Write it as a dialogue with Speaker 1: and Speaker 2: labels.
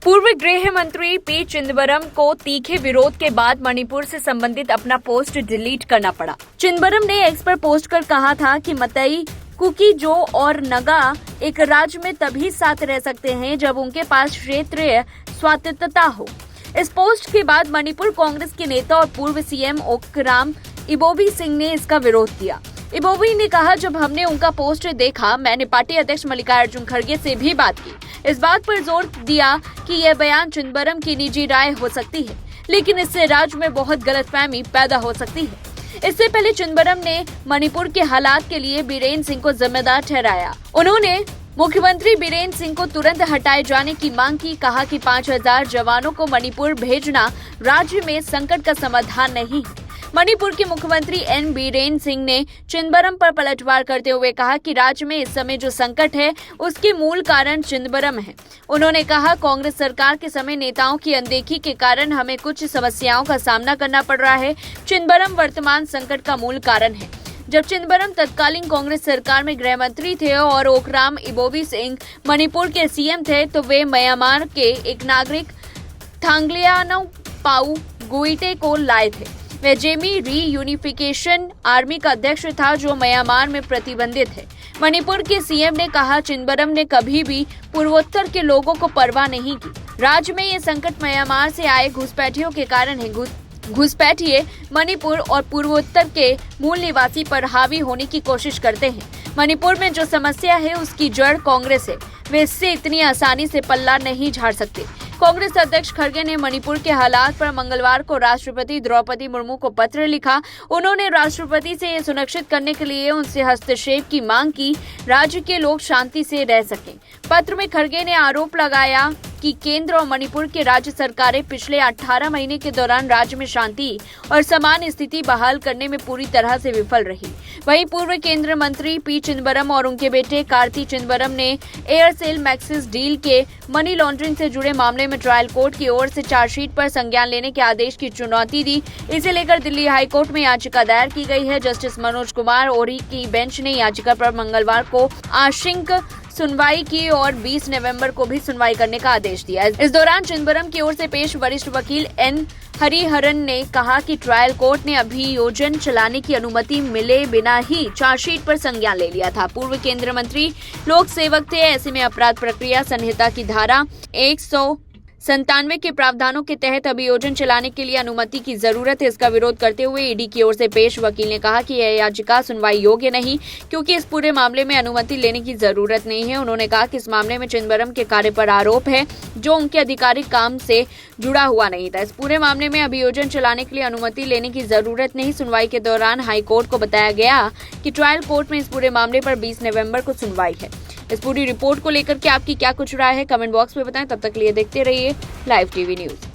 Speaker 1: पूर्व गृह मंत्री पी चिदंबरम को तीखे विरोध के बाद मणिपुर से संबंधित अपना पोस्ट डिलीट करना पड़ा। चिदंबरम ने एक्स पर पोस्ट कर कहा था कि मतई, कुकी, जो और नगा एक राज्य में तभी साथ रह सकते हैं जब उनके पास क्षेत्रीय स्वायत्तता हो। इस पोस्ट के बाद मणिपुर कांग्रेस के नेता और पूर्व सीएम ओकराम इबोबी सिंह ने इसका विरोध किया। इबोबी ने कहा, जब हमने उनका पोस्ट देखा, मैंने पार्टी अध्यक्ष मल्लिकार्जुन खड़गे से भी बात की। इस बात पर जोर दिया कि यह बयान चिदंबरम की निजी राय हो सकती है, लेकिन इससे राज्य में बहुत गलतफहमी पैदा हो सकती है। इससे पहले चिदंबरम ने मणिपुर के हालात के लिए बीरेन सिंह को जिम्मेदार ठहराया। उन्होंने मुख्यमंत्री बीरेन सिंह को तुरंत हटाए जाने की मांग की। कहा कि 5000 जवानों को मणिपुर भेजना राज्य में संकट का समाधान नहीं है। मणिपुर के मुख्यमंत्री एन बीरेन सिंह ने चिदंबरम पर पलटवार करते हुए कहा कि राज्य में इस समय जो संकट है उसके मूल कारण चिदंबरम है। उन्होंने कहा, कांग्रेस सरकार के समय नेताओं की अनदेखी के कारण हमें कुछ समस्याओं का सामना करना पड़ रहा है। चिदंबरम वर्तमान संकट का मूल कारण है। जब चिदंबरम तत्कालीन कांग्रेस सरकार में गृह मंत्री थे और ओकराम इबोबी सिंह मणिपुर के सीएम थे, तो वे म्यांमार के एक नागरिक थांगलियानपाऊ गुइटे को लाए थे। वह जेमी रीयूनिफिकेशन आर्मी का अध्यक्ष था, जो म्यांमार में प्रतिबंधित है। मणिपुर के सीएम ने कहा, चिदंबरम ने कभी भी पूर्वोत्तर के लोगों को परवाह नहीं की। राज्य में ये संकट म्यांमार से आए घुसपैठियों के कारण है। घुसपैठिए मणिपुर और पूर्वोत्तर के मूल निवासी पर हावी होने की कोशिश करते हैं। मणिपुर में जो समस्या है उसकी जड़ कांग्रेस है। वे इससे इतनी आसानी से पल्ला नहीं झाड़ सकते। कांग्रेस अध्यक्ष खड़गे ने मणिपुर के हालात पर मंगलवार को राष्ट्रपति द्रौपदी मुर्मू को पत्र लिखा। उन्होंने राष्ट्रपति से यह सुनिश्चित करने के लिए उनसे हस्तक्षेप की मांग की, राज्य के लोग शांति से रह सकें। पत्र में खड़गे ने आरोप लगाया कि केंद्र और मणिपुर के राज्य सरकारें पिछले 18 महीने के दौरान राज्य में शांति और समान स्थिति बहाल करने में पूरी तरह से विफल रही। वहीं पूर्व केंद्रीय मंत्री पी चिदंबरम और उनके बेटे कार्ति चिदंबरम ने एयरसेल मैक्सिस डील के मनी लॉन्ड्रिंग से जुड़े मामले में ट्रायल कोर्ट की ओर से चार्जशीट पर संज्ञान लेने के आदेश की चुनौती दी। इसे लेकर दिल्ली हाईकोर्ट में याचिका दायर की गई है। जस्टिस मनोज कुमार ओरी की बेंच ने याचिका पर मंगलवार को आंशिक सुनवाई की और 20 नवंबर को भी सुनवाई करने का आदेश दिया। इस दौरान चिदंबरम की ओर से पेश वरिष्ठ वकील एन हरिहरन ने कहा कि ट्रायल कोर्ट ने अभियोजन चलाने की अनुमति मिले बिना ही चार्जशीट पर संज्ञान ले लिया था। पूर्व केंद्रीय मंत्री लोक सेवक थे। ऐसे में अपराध प्रक्रिया संहिता की धारा 197 के प्रावधानों के तहत अभियोजन चलाने के लिए अनुमति की जरूरत है। इसका विरोध करते हुए ईडी की ओर से पेश वकील ने कहा कि यह याचिका सुनवाई योग्य नहीं, क्योंकि इस पूरे मामले में अनुमति लेने की जरूरत नहीं है। उन्होंने कहा कि इस मामले में चिदंबरम के कार्य पर आरोप है जो उनके आधिकारिक काम से जुड़ा हुआ नहीं था। इस पूरे मामले में अभियोजन चलाने के लिए अनुमति लेने की जरूरत नहीं। सुनवाई के दौरान हाईकोर्ट को बताया गया कि ट्रायल कोर्ट में इस पूरे मामले पर 20 नवंबर को सुनवाई है। इस पूरी रिपोर्ट को लेकर के आपकी क्या कुछ राय है, कमेंट बॉक्स में बताएं। तब तक लिए देखते रहिए लाइव टीवी न्यूज।